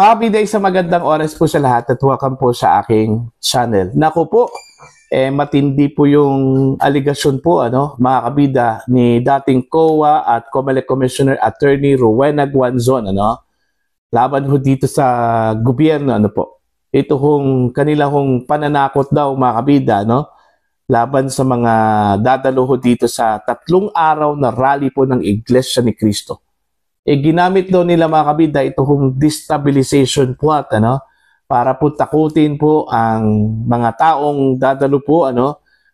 Mga kabida, isang magandang oras po sa lahat at welcome po sa aking channel. Naku po, matindi po yung aligasyon po, mga kabida, ni dating COA at COMELEC Commissioner Attorney Rowena Guanzon, laban ho dito sa gobyerno, Ito hong kanilang pananakot daw, mga kabida, laban sa mga dadalo ho dito sa 3 araw na rally po ng Iglesia ni Cristo. Ginamit daw nila, mga kabida, itong destabilization plot, para po takutin po ang mga taong dadalo po,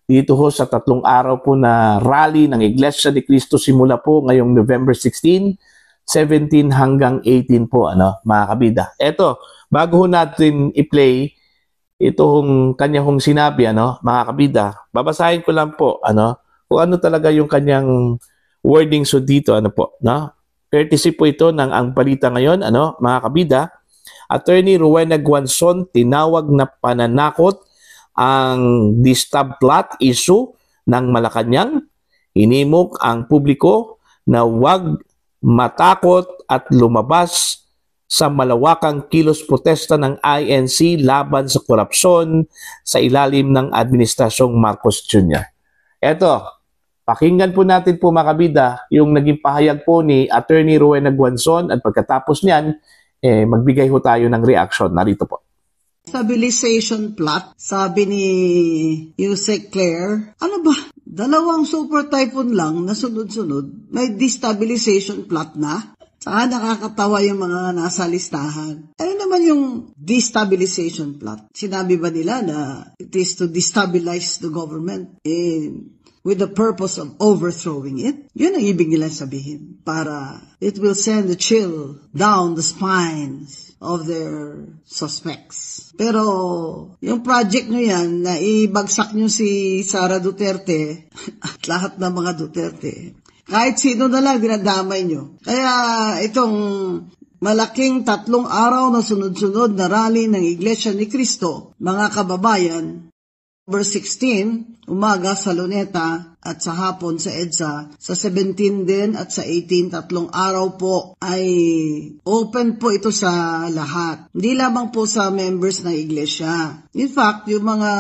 dito ho sa 3 araw po na rally ng Iglesia ni Cristo simula po ngayong November 16, 17 hanggang 18 po, mga kabida. Eto, bago ho natin i-play itong kanyang sinabi, mga kabida, babasahin ko lang po, kung ano talaga yung kanyang wording so dito, Courtesy po ito ng Ang Balita Ngayon, mga kabida. Attorney Rowena Guanzon tinawag na pananakot ang distab plot issue ng Malacanang. Hinimok ang publiko na huwag matakot at lumabas sa malawakang kilos protesta ng INC laban sa korupsyon sa ilalim ng Administrasyong Marcos Jr. Eto, pakinggan po natin po, mga kabida, yung naging pahayag po ni Attorney Rowena Guanzon at pagkatapos niyan, magbigay ho tayo ng reaction. Narito po. Stabilization plot, sabi ni Yusek Claire. Ano ba? 2 super typhoon lang na sunod-sunod, may destabilization plot na? Saka nakakatawa yung mga nasa listahan. Ano naman yung destabilization plot? Sinabi ba nila na it is to destabilize the government with the purpose of overthrowing it? Yun ang ibig nila sabihin. Para it will send a chill down the spines of their suspects. Pero yung project nyo yan, na ibagsak nyo si Sara Duterte at lahat ng mga Duterte, kahit sino na lang dinadamay nyo. Kaya itong malaking 3 araw na sunod-sunod na rally ng Iglesia ni Cristo, mga kababayan, October 16, umaga sa Luneta at sa hapon sa EDSA, sa 17 din at sa 18, 3 araw po ay open po ito sa lahat. Hindi lamang po sa members ng Iglesia. In fact, yung mga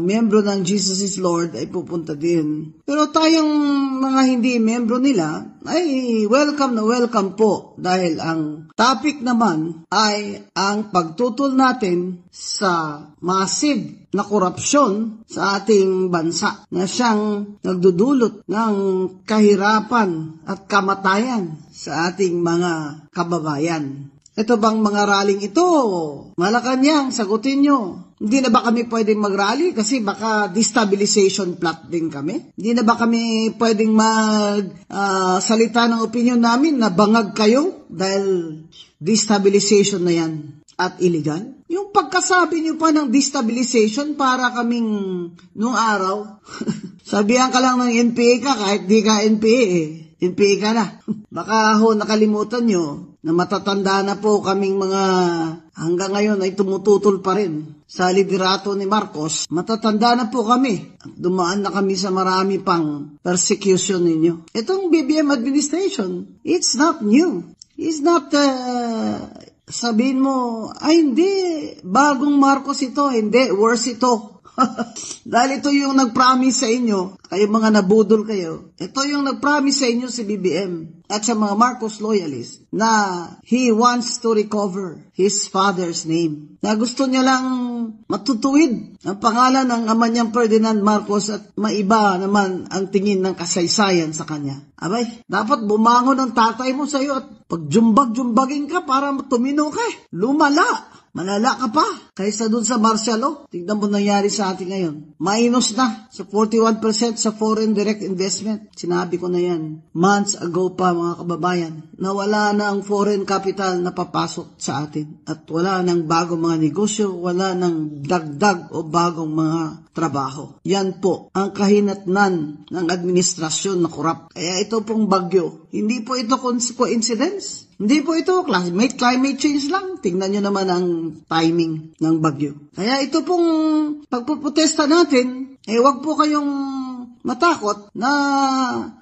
membro ng Jesus is Lord ay pupunta din. Pero tayong mga hindi membro nila ay welcome na welcome po dahil ang topic naman ay ang pagtutol natin sa massive na korupsyon sa ating bansa na siyang nagdudulot ng kahirapan at kamatayan sa ating mga kababayan. Ito bang mga rallying ito? Malacanang, sagutin nyo. Hindi na ba kami pwedeng mag-rally? Kasi baka destabilization plot din kami. Hindi na ba kami pwedeng salita ng opinion namin na bangag kayo? Dahil destabilization na yan at illegal. Yung pagkasabi nyo pa ng destabilization para kaming nung araw, sabihan ka lang ng NPA ka kahit di ka NPA NPA ka na. Baka nakalimutan nyo na matatanda na po kaming mga hanggang ngayon ay tumututol pa rin sa liderato ni Marcos. Matatanda na po kami. Dumaan na kami sa marami pang persecution ninyo. Itong BBM administration, it's not new. It's not sabihin mo, ay hindi, bagong Marcos ito, hindi, worse ito. Dahil ito yung nag-promise sa inyo, kayo mga nabudol kayo, ito yung nag-promise sa inyo si BBM at sa mga Marcos loyalists na he wants to recover his father's name. Na gusto niya lang matutuwid ang pangalan ng ama niyang Ferdinand Marcos at maiba naman ang tingin ng kasaysayan sa kanya. Abay, dapat bumangon ang tatay mo sa iyo at pagjumbag-jumbagin ka para tumino ka. Lumala. Malala ka pa kaysa dun sa martial law. Tignan mo nangyari sa atin ngayon. Minus na sa 41% sa foreign direct investment. Sinabi ko na yan months ago pa, mga kababayan, na wala na ang foreign capital na papasok sa atin. At wala nang bagong mga negosyo, wala nang dagdag o bagong mga trabaho. Yan po ang kahinatnan ng administrasyon na korap. Kaya ito pong bagyo, hindi po ito coincidence. Hindi po ito climate change lang. Tingnan nyo naman ang timing ng bagyo. Kaya ito pong pagpuprotesta natin, wag po kayong matakot na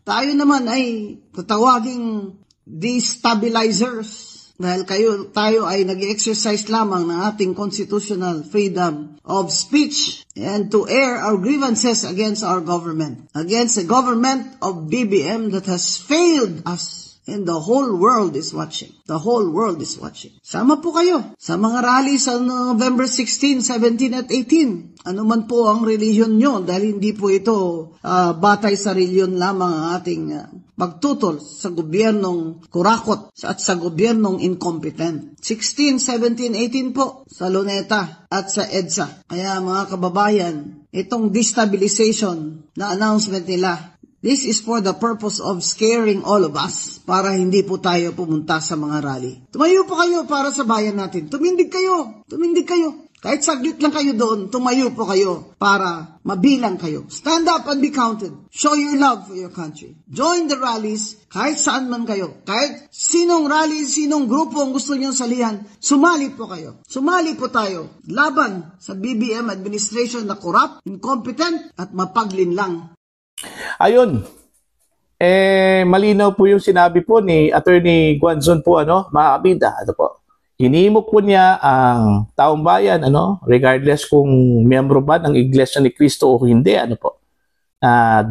tayo naman ay tatawaging destabilizers. Dahil tayo ay nag-exercise lamang ng ating constitutional freedom of speech and to air our grievances against our government, against the government of BBM that has failed us. And the whole world is watching. The whole world is watching. Sama po kayo sa mga rally sa November 16, 17 at 18. Ano man po ang relihiyon nyo, dahil hindi po ito batay sa relihiyon lamang ang ating pagtutol sa gobyernong kurakot at sa gobyernong incompetent. 16, 17, 18 po sa Luneta at sa EDSA. Kaya mga kababayan, itong destabilization na announcement nila, this is for the purpose of scaring all of us para hindi po tayo pumunta sa mga rally. Tumayo po kayo para sa bayan natin. Tumindig kayo. Tumindig kayo. Kahit saglit lang kayo doon, tumayo po kayo para mabilang kayo. Stand up and be counted. Show your love for your country. Join the rallies kahit saan man kayo. Kahit sinong rally, sinong grupo ang gusto niyong salihan, sumali po kayo. Sumali po tayo. Laban sa BBM administration na corrupt, incompetent at mapaglinlang. Ayun. Malinaw po yung sinabi po ni Attorney Guanzon po, mga kabida. Po? Hinimok po niya ang taong bayan, regardless kung miyembro ba ng Iglesia ni Cristo o hindi, po.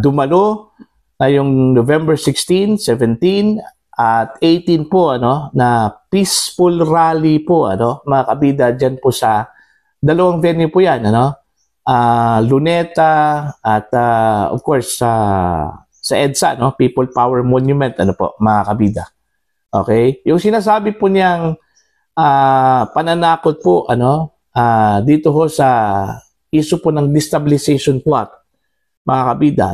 Dumalo na yung November 16, 17 at 18 po, na peaceful rally po, mga kabida, dyan po sa dalawang venue po yan, Luneta at of course sa EDSA, People Power Monument, po, mga kabida. Okay? Yung sinasabi po niyang pananakot po, dito ho sa issue po ng destabilization plot, mga kabida,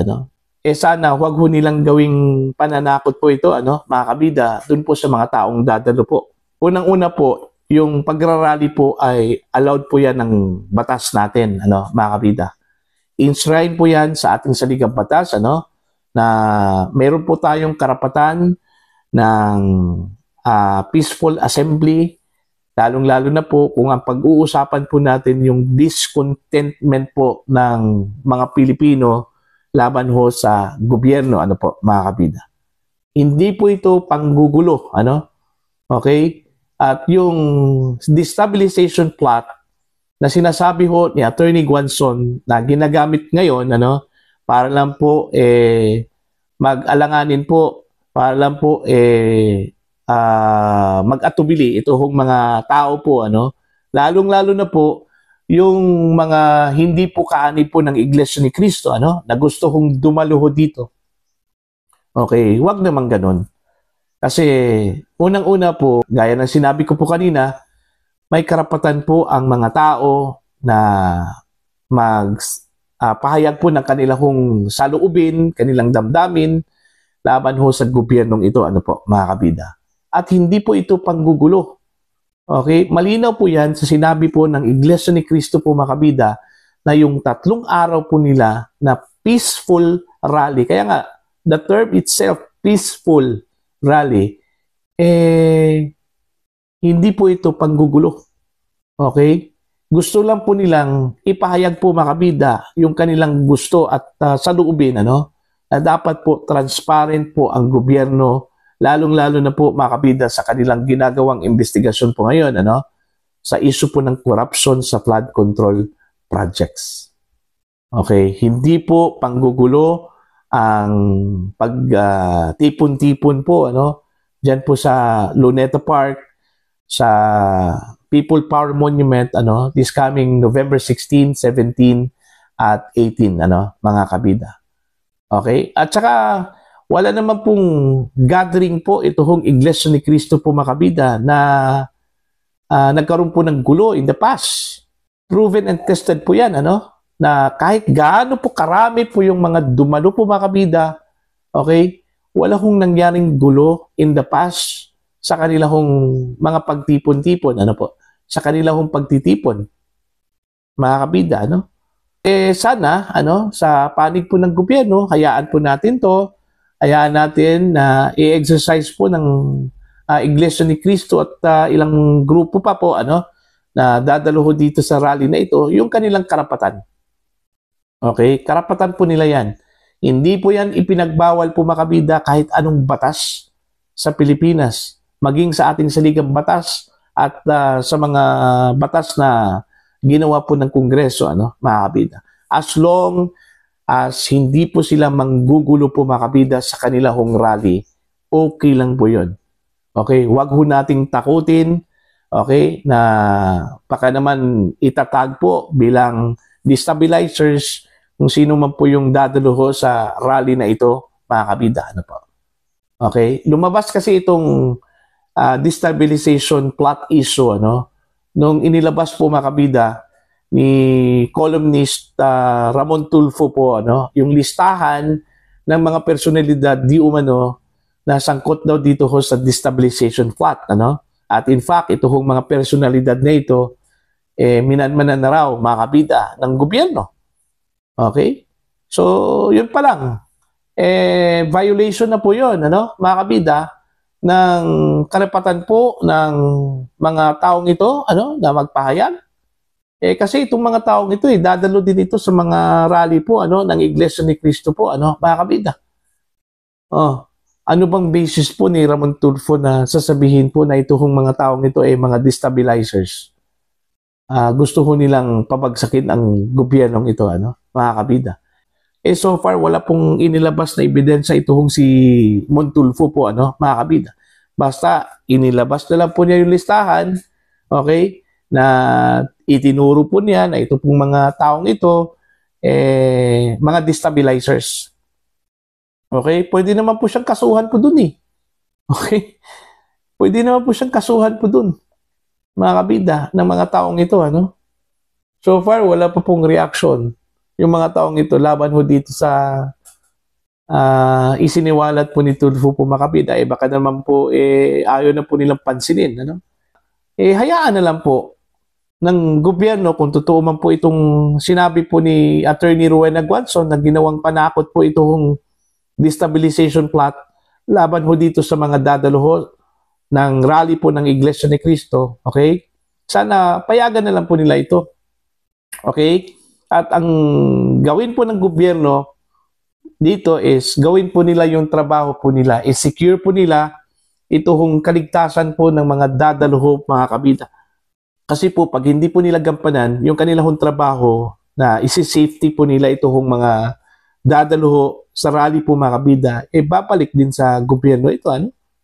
sana wag ho nilang gawing pananakot po ito, mga kabida, dun po sa mga taong dadalo po. Unang-una po, yung pagrarally po ay allowed po yan ng batas natin, mga kabida. Enshrine po yan sa ating saligang batas, na meron po tayong karapatan ng peaceful assembly, lalong-lalo na po kung ang pag-uusapan po natin yung discontentment po ng mga Pilipino laban ho sa gobyerno, po, mga kabida. Hindi po ito panggugulo, okay? At yung destabilization plot na sinasabi ho ni Attorney Guanzon na ginagamit ngayon, para lang po mag-alanganin po, para lang po mag-atubili ito hong mga tao po, lalong-lalo na po yung mga hindi po kaanib po ng Iglesia ni Cristo, na gusto hong dumalo ho dito. Okay, wag naman ganun. Kasi unang-una po, gaya ng sinabi ko po kanina, may karapatan po ang mga tao na pahayag po ng kanilang saloobin, kanilang damdamin, laban ho sa gobyernong ito, po, mga kabida. At hindi po ito panggugulo. Okay? Malinaw po yan sa sinabi po ng Iglesia ni Cristo po, mga kabida, na yung 3 araw po nila na peaceful rally. Kaya nga, the term itself, peaceful rally, hindi po ito panggugulo. Okay? Gusto lang po nilang ipahayag po, mga kabida, yung kanilang gusto at saloobin, na dapat po transparent po ang gobyerno, lalong-lalo na po, mga kabida, sa kanilang ginagawang investigasyon po ngayon, sa issue po ng corruption sa flood control projects. Okay? Hindi po panggugulo ang pag-tipon-tipon po, dyan po sa Luneta Park, sa People Power Monument, this coming November 16, 17, at 18, mga kabida. Okay? At saka, wala naman pong gathering po ito hong Iglesia ni Cristo po, mga kabida, na nagkaroon po ng gulo in the past. Proven and tested po yan, na kahit gaano po karami po yung mga dumalo po, mga kabida, okay, wala hong nangyaring gulo in the past sa kanilang mga pagtipon-tipon, po, sa kanilang pagtitipon, mga kabida, sana, sa panig po ng gobyerno, hayaan po natin to, hayaan natin na i-exercise po ng Iglesia ni Cristo at ilang grupo pa po, na dadalo ho dito sa rally na ito, yung kanilang karapatan. Okay? Karapatan po nila yan. Hindi po yan ipinagbawal po, mga kabida, kahit anong batas sa Pilipinas. maging sa ating saligang batas at sa mga batas na ginawa po ng Kongreso, mga kabida. As long as hindi po sila manggugulo po, mga kabida, sa kanila hong rally, okay lang po yun. Okay? Huwag ho nating takutin, okay, na baka naman itatag po bilang destabilizers kung sino man po yung dadalo ho sa rally na ito, mga kabida. Okay? Lumabas kasi itong destabilization plot issue, nung inilabas po, mga kabida, ni columnist Ramon Tulfo po, yung listahan ng mga personalidad di umano na sangkot daw dito ho sa destabilization plot, At in fact, ito hong mga personalidad na ito, minanmanan na raw, mga kabida, ng gobyerno. Okay? So, yun pa lang. Violation na po yun, mga kabida, ng karapatan po ng mga taong ito, na magpahayag. Kasi itong mga taong ito, dadalo din ito sa mga rally po, ng Iglesia ni Cristo po, mga kabida. Ano bang basis po ni Ramon Tulfo na sasabihin po na itong mga taong ito ay mga destabilizers? Gusto ho nilang pabagsakin ang gobyernong ito, mga kabida. So far, wala pong inilabas na ebidensya itong si Montulfo po, mga kabida. Basta, inilabas na lang po niya yung listahan, okay, na itinuro po niya na ito pong mga taong ito, mga destabilizers. Okay? Pwede naman po siyang kasuhan po dun Okay? Pwede naman po siyang kasuhan po dun, mga kabida, ng mga taong ito, So far, wala pa pong reaction yung mga taong ito laban ho dito sa isiniwalat po ni Tulfo po, mga kabida. Baka naman po ayaw na po nilang pansinin, hayaan na lang po ng gobyerno kung totoo man po itong sinabi po ni Attorney Rowena Guanzon na ginawang panakot po itong destabilization plot laban ho dito sa mga dadalo ho ng rally po ng Iglesia ni Cristo. Okay? Sana payagan na lang po nila ito. Okay? At ang gawin po ng gobyerno dito is gawin po nila yung trabaho po nila. I-secure po nila itong kaligtasan po ng mga dadalo, mga kabida. Kasi po pag hindi po nila gampanan yung kanilang trabaho na isi-safety po nila itong mga dadalo sa rally po, mga kabida, babalik din sa gobyerno ito.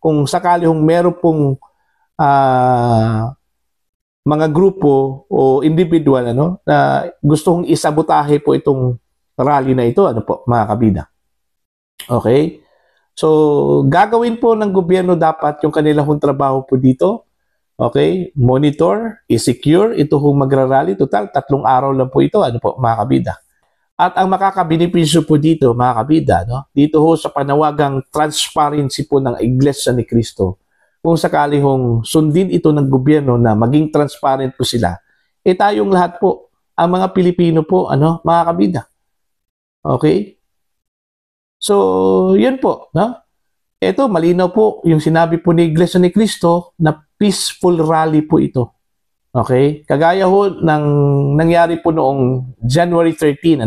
Kung sakali meron pong mga grupo o individual na gustong isabotahe po itong rally na ito, mga kabida. Okay? So, gagawin po ng gobyerno dapat yung kanilang trabaho po dito. Okay? Monitor, i-secure ito magrarally. Total, 3 araw lang po ito, mga kabida. At ang makakabenepisyo po dito, mga kabida, dito sa panawagang transparency po ng Iglesia ni Cristo, kung sakali sundin ito ng gobyerno na maging transparent po sila, tayong lahat po, ang mga Pilipino po, mga kabida. Okay? So, yun po, Ito, malinaw po yung sinabi po ni Iglesia ni Cristo na peaceful rally po ito. Okay? Kagaya ho ng nangyari po noong January 13,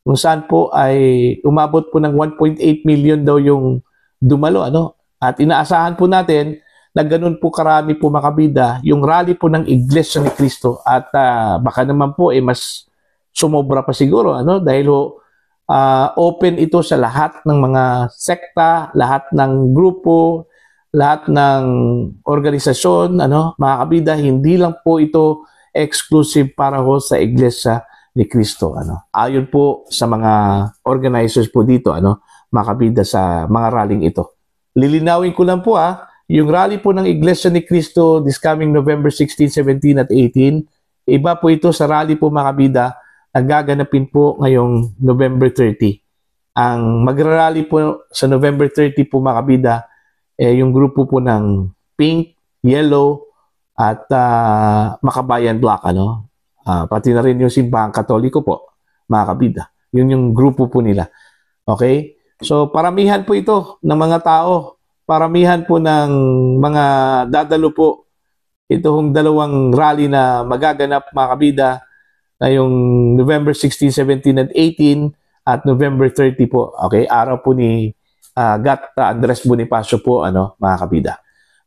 kung saan po ay umabot po ng 1.8 million daw yung dumalo, At inaasahan po natin na ganun po karami po, mga kabida, yung rally po ng Iglesia ni Cristo. At baka naman po mas sumobra pa siguro, dahil open ito sa lahat ng mga sekta, lahat ng grupo, lahat ng organisasyon, mga kabida. Hindi lang po ito exclusive para sa Iglesia ni Cristo. Ayon po sa mga organizers po dito, mga kabida, sa mga rallying ito. Lilinawin ko lang po yung rally po ng Iglesia ni Cristo this coming November 16, 17 at 18, iba po ito sa rally po, mga kabida, na gaganapin po ngayong November 30. Ang magrarally po sa November 30 po, mga kabida, yung grupo po ng Pink, Yellow, at Makabayan Black, pati na rin yung Simbahang Katoliko po, mga kabida. Yun yung grupo po nila. Okay? So, paramihan po ito ng mga tao. Paramihan po ng mga dadalo po. Itong dalawang rally na magaganap, mga kabida, ngayong November 16, 17, and 18 at November 30 po. Okay? Araw po ni Gat Andres Bonifacio po, mga kabida.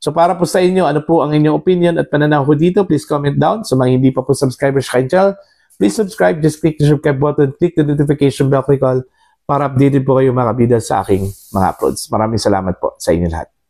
So para po sa inyo, ano po ang inyong opinion at pananaw ko dito, please comment down. Sa mga hindi pa po subscribers sa aking channel, please subscribe. Just click the subscribe button, click the notification bell, click all para updated po kayo mga kabida sa aking mga uploads. Maraming salamat po sa inyo lahat.